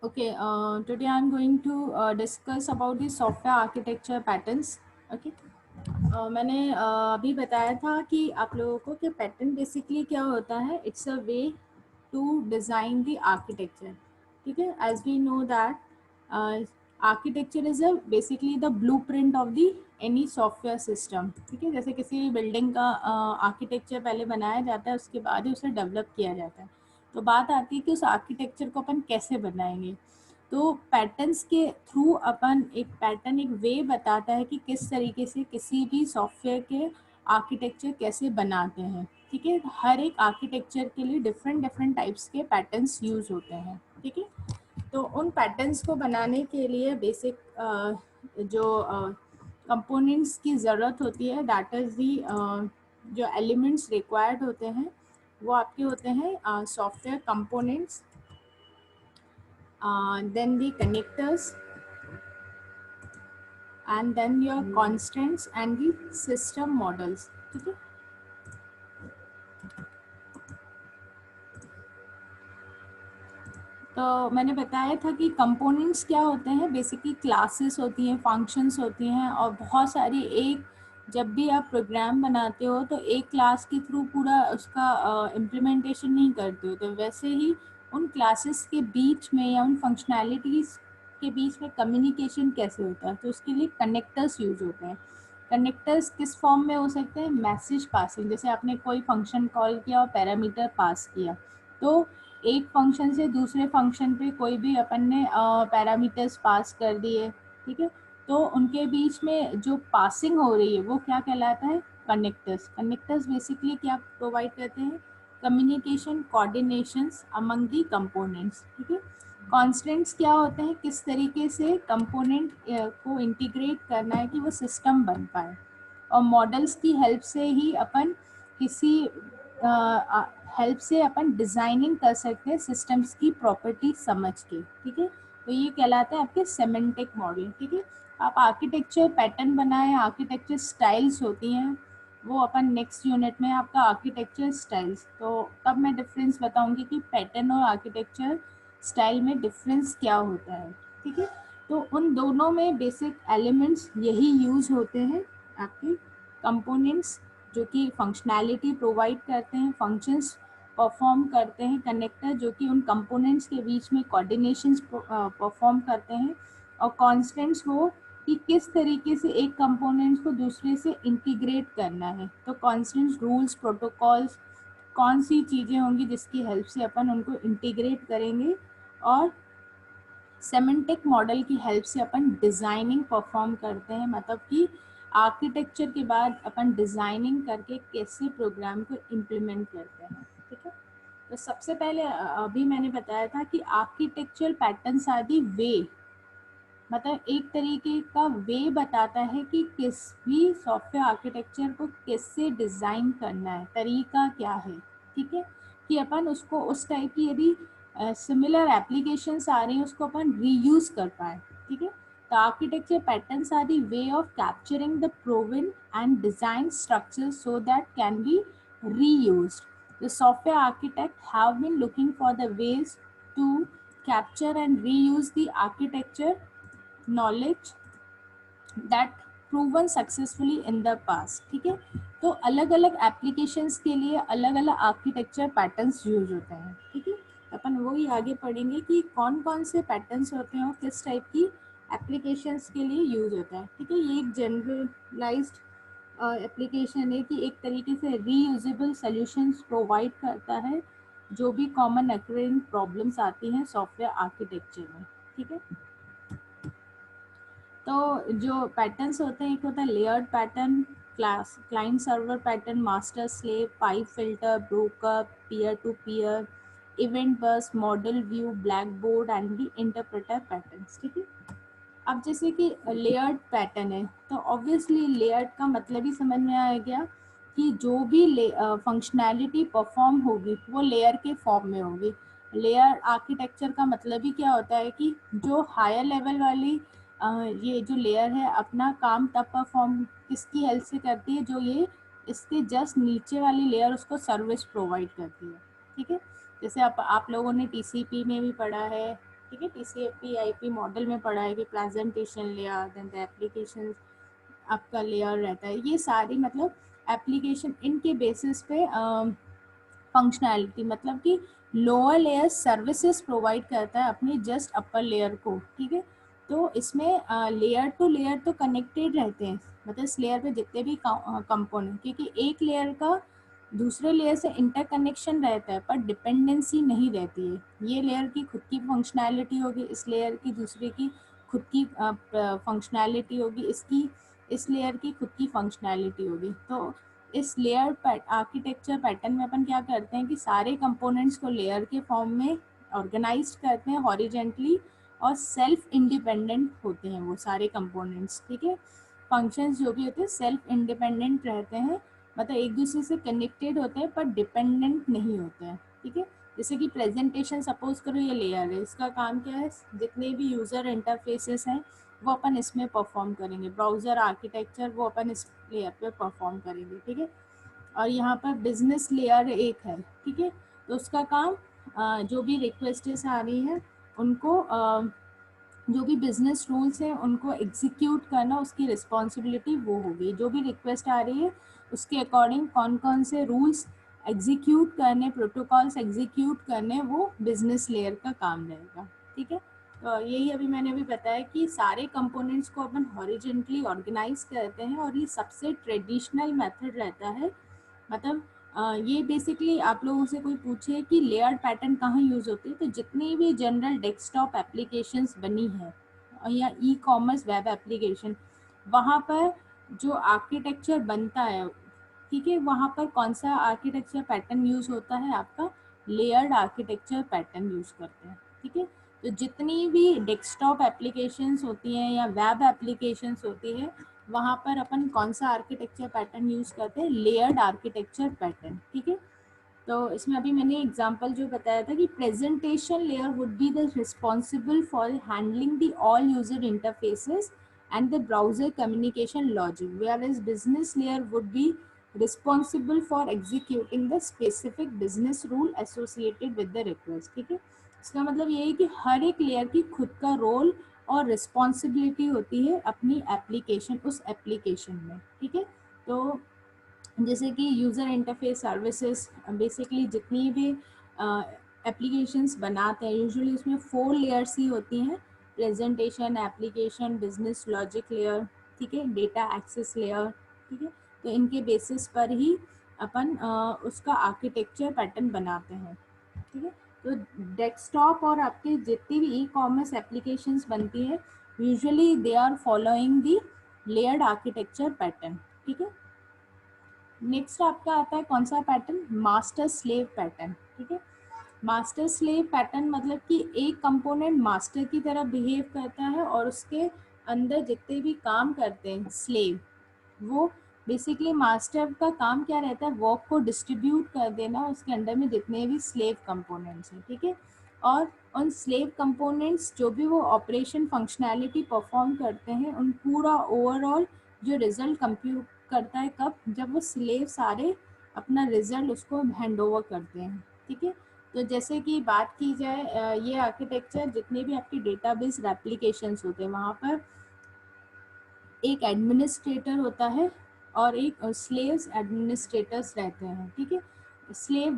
Okay, today I'm going to discuss about the software architecture patterns. Okay, मैंने अभी बताया था कि आप लोगों को कि पैटर्न बेसिकली क्या होता है. It's a way to design the architecture. ठीक है, as we know that architecture is a basically the blueprint of the any software system. ठीक है, जैसे किसी बिल्डिंग का आर्किटेक्चर पहले बनाया जाता है, उसके बाद ही उसे डेवलप किया जाता है. तो बात आती है कि उस आर्किटेक्चर को अपन कैसे बनाएंगे. तो पैटर्न्स के थ्रू अपन एक पैटर्न एक वे बताता है कि किस तरीके से किसी भी सॉफ्टवेयर के आर्किटेक्चर कैसे बनाते हैं. ठीक है, हर एक आर्किटेक्चर के लिए डिफरेंट डिफरेंट टाइप्स के पैटर्न्स यूज होते हैं. ठीक है, तो उन पैटर्न्स को बनाने के लिए बेसिक जो कंपोनेंट्स की ज़रूरत होती है, दैट इज़ दी जो एलिमेंट्स रिक्वायर्ड होते हैं वो आपके होते हैं software components, then the connectors, and then your constants and the system models. ठीक है, तो मैंने बताया था कि कंपोनेंट्स क्या होते हैं. बेसिकली क्लासेस होती हैं, फंक्शंस होती हैं, और बहुत सारी एक जब भी आप प्रोग्राम बनाते हो तो एक क्लास के थ्रू पूरा उसका इम्प्लीमेंटेशन नहीं करते हो. तो वैसे ही उन क्लासेस के बीच में या उन फंक्शनैलिटीज़ के बीच में कम्युनिकेशन कैसे होता है, तो उसके लिए कनेक्टर्स यूज होते हैं. कनेक्टर्स किस फॉर्म में हो सकते हैं? Message passing. जैसे आपने कोई फंक्शन कॉल किया और पैरामीटर पास किया, तो एक फंक्शन से दूसरे फंक्शन पे कोई भी अपन ने पैरामीटर्स पास कर दिए. ठीक है, तो उनके बीच में जो पासिंग हो रही है वो क्या कहलाता है? कनेक्टर्स. कनेक्टर्स बेसिकली क्या प्रोवाइड करते हैं? Communication coordinations among the components. ठीक है, कॉन्स्टेंट्स क्या होते हैं? किस तरीके से कंपोनेंट को इंटीग्रेट करना है कि वो सिस्टम बन पाए. और मॉडल्स की हेल्प से ही अपन किसी हेल्प से अपन डिज़ाइनिंग कर सकते हैं सिस्टम्स की प्रॉपर्टी समझ के. ठीक है, तो ये कहलाता है आपके सेमेंटिक मॉडल. ठीक है, आप आर्किटेक्चर पैटर्न बनाए, आर्किटेक्चर स्टाइल्स होती हैं, वो अपन नेक्स्ट यूनिट में आपका आर्किटेक्चर स्टाइल्स. तो तब मैं डिफरेंस बताऊंगी कि पैटर्न और आर्किटेक्चर स्टाइल में डिफरेंस क्या होता है. ठीक है, तो उन दोनों में बेसिक एलिमेंट्स यही यूज होते हैं. आपके कंपोनेंट्स जो कि फंक्शनैलिटी प्रोवाइड करते हैं, फंक्शंस परफॉर्म करते हैं, कनेक्टर जो कि उन कंपोनेंट्स के बीच में कोऑर्डिनेशंस परफॉर्म करते हैं, और कॉन्स्टेंट्स वो कि किस तरीके से एक कंपोनेंट्स को दूसरे से इंटीग्रेट करना है. तो कॉन्स्टेंट्स, रूल्स, प्रोटोकॉल्स, कौन सी चीज़ें होंगी जिसकी हेल्प से अपन उनको इंटीग्रेट करेंगे. और सेमेंटिक मॉडल की हेल्प से अपन डिज़ाइनिंग परफॉर्म करते हैं, मतलब कि आर्किटेक्चर के बाद अपन डिज़ाइनिंग करके कैसे प्रोग्राम को इम्प्लीमेंट करते हैं. ठीक है, तो सबसे पहले अभी मैंने बताया था कि आर्किटेक्चरल पैटर्न्स आर दी वे, मतलब एक तरीके का वे बताता है कि किस भी सॉफ्टवेयर आर्किटेक्चर को कैसे डिज़ाइन करना है, तरीका क्या है. ठीक है, कि अपन उसको उस टाइप की यदि सिमिलर एप्लीकेशंस आ रही हैं उसको अपन रीयूज़ कर पाए. ठीक है, the architecture patterns are the way of capturing the proven and design structures so that can be reused. The software architect have been looking for the ways to capture and reuse the architecture knowledge that proven successfully in the past. ठीक है, तो अलग अलग applications के लिए अलग अलग architecture patterns use होते हैं. ठीक है, अपन वही आगे पढ़ेंगे कि कौन कौन से पैटर्न्स होते हैं और किस टाइप की एप्लीकेशंस के लिए यूज होता है. ठीक है, ये एक जनरलाइज्ड एप्लीकेशन है कि एक तरीके से रीयूजेबल सॉल्यूशंस प्रोवाइड करता है जो भी कॉमन अक्रेंग प्रॉब्लम्स आती हैं सॉफ्टवेयर आर्किटेक्चर में. ठीक है, तो जो पैटर्न्स होते हैं, एक होता है layered pattern, class client server pattern, master slave, pipe filter, broker, peer to peer, event bus, model view, blackboard and the interpreter patterns. ठीक है, अब जैसे कि लेयर्ड पैटर्न है, तो ऑब्वियसली लेयर्ड का मतलब ही समझ में आ गया कि जो भी फंक्शनैलिटी परफॉर्म होगी वो लेयर के फॉर्म में होगी. लेयर आर्किटेक्चर का मतलब ही क्या होता है कि जो हायर लेवल वाली ये जो लेयर है अपना काम तब परफॉर्म किसकी हेल्प से करती है? जो ये इसके जस्ट नीचे वाली लेयर उसको सर्विस प्रोवाइड करती है. ठीक है, जैसे आप लोगों ने टीसीपी में भी पढ़ा है. ठीक है। TCP IP मॉडल में पढ़ा है कि presentation layer, then the application आपका लेयर रहता है। ये सारी मतलब एप्लीकेशन इनके बेसिस पे फंक्शनैलिटी, मतलब कि लोअर लेयर सर्विसेज प्रोवाइड करता है अपनी जस्ट अपर लेयर को, ठीक है। तो इसमें लेयर टू लेयर तो कनेक्टेड रहते हैं, मतलब इस लेयर पे जितने भी कंपोनेंट, क्योंकि एक लेयर का दूसरे लेयर से इंटरकनेक्शन रहता है पर डिपेंडेंसी नहीं रहती है। ये लेयर की खुद की फंक्शनैलिटी होगी, इस लेयर की दूसरे की खुद की फंक्शनैलिटी होगी, इसकी इस लेयर की खुद की फंक्शनैलिटी होगी। तो इस लेयर आर्किटेक्चर पैटर्न में अपन क्या करते हैं कि सारे कंपोनेंट्स को लेयर के फॉर्म में ऑर्गेनाइज करते हैं हॉरिजेंटली, और सेल्फ इंडिपेंडेंट होते हैं वो सारे कंपोनेंट्स, ठीक है। फंक्शंस जो भी होते हैं सेल्फ इंडिपेंडेंट रहते हैं, मतलब एक दूसरे से कनेक्टेड होते हैं पर डिपेंडेंट नहीं होते हैं, ठीक है। जैसे कि प्रेजेंटेशन सपोज करो ये लेयर है, इसका काम क्या है, जितने भी यूज़र इंटरफेसेस हैं वो अपन इसमें परफॉर्म करेंगे, ब्राउज़र आर्किटेक्चर वो अपन इस लेयर पे परफॉर्म करेंगे, ठीक है। और यहाँ पर बिजनेस लेयर एक है, ठीक है। तो उसका काम जो भी रिक्वेस्टेस आ रही हैं उनको जो भी बिजनेस रूल्स हैं उनको एग्जीक्यूट करना, उसकी रिस्पॉन्सिबिलिटी वो होगी। जो भी रिक्वेस्ट आ रही है उसके अकॉर्डिंग कौन कौन से रूल्स एग्जीक्यूट करने, प्रोटोकॉल्स एग्जीक्यूट करने, वो बिजनेस लेयर का काम रहेगा, ठीक है। तो यही अभी मैंने भी बताया कि सारे कंपोनेंट्स को अपन हॉरिजेंटली ऑर्गेनाइज करते हैं, और ये सबसे ट्रेडिशनल मेथड रहता है। मतलब ये बेसिकली आप लोगों से कोई पूछे कि लेयर पैटर्न कहाँ यूज़ होती है, तो जितनी भी जनरल डेस्कटॉप एप्लीकेशंस बनी है या ई कॉमर्स वेब एप्लीकेशन, वहाँ पर जो आर्किटेक्चर बनता है, ठीक है, वहाँ पर कौन सा आर्किटेक्चर पैटर्न यूज़ होता है, आपका लेयर्ड आर्किटेक्चर पैटर्न यूज़ करते हैं, ठीक है। तो जितनी भी डेस्कटॉप एप्लीकेशंस होती हैं या वेब एप्लीकेशंस होती है, वहाँ पर अपन कौन सा आर्किटेक्चर पैटर्न यूज़ करते हैं, लेयर्ड आर्किटेक्चर पैटर्न, ठीक है। तो इसमें अभी मैंने एग्जांपल जो बताया था कि presentation layer would be the responsible for handling the all user interfaces and the browser communication logic, whereas business layer would be responsible for executing the specific business rule associated with the request, ठीक है। इसका मतलब ये है कि हर एक layer की खुद का रोल और रिस्पॉन्सिबिलिटी होती है अपनी एप्लीकेशन, उस एप्लीकेशन में, ठीक है। तो जैसे कि यूज़र इंटरफेस सर्विसेज, बेसिकली जितनी भी एप्लीकेशंस बनाते हैं यूजुअली उसमें 4 लेयर्स ही होती हैं, presentation, application, business logic layer, ठीक है, डेटा एक्सेस लेयर, ठीक है। तो इनके बेसिस पर ही अपन उसका आर्किटेक्चर पैटर्न बनाते हैं, ठीक है। तो डेस्कटॉप और आपके जितनी भी ई कॉमर्स एप्लीकेशंस बनती है usually they are following the layered architecture pattern, ठीक है। नेक्स्ट आपका आता है कौन सा पैटर्न, मास्टर स्लेव पैटर्न, ठीक है। मास्टर स्लेव पैटर्न मतलब कि एक कंपोनेंट मास्टर की तरह बिहेव करता है और उसके अंदर जितने भी काम करते हैं स्लेव, वो बेसिकली मास्टर का काम क्या रहता है, वर्क को डिस्ट्रीब्यूट कर देना उसके अंडर में जितने भी स्लेव कंपोनेंट्स हैं, ठीक है। और उन स्लेव कंपोनेंट्स जो भी वो ऑपरेशन फंक्शनैलिटी परफॉर्म करते हैं उन पूरा ओवरऑल जो रिजल्ट कंप्यूट करता है, कब, जब वो स्लेव सारे अपना रिजल्ट उसको हैंड ओवर करते हैं, ठीक है। तो जैसे कि बात की जाए ये आर्किटेक्चर जितने भी आपकी डेटाबेस एप्लीकेशंस होते हैं वहाँ पर एक एडमिनिस्ट्रेटर होता है और एक स्लेव्स एडमिनिस्ट्रेटर्स रहते हैं, ठीक है। स्लेव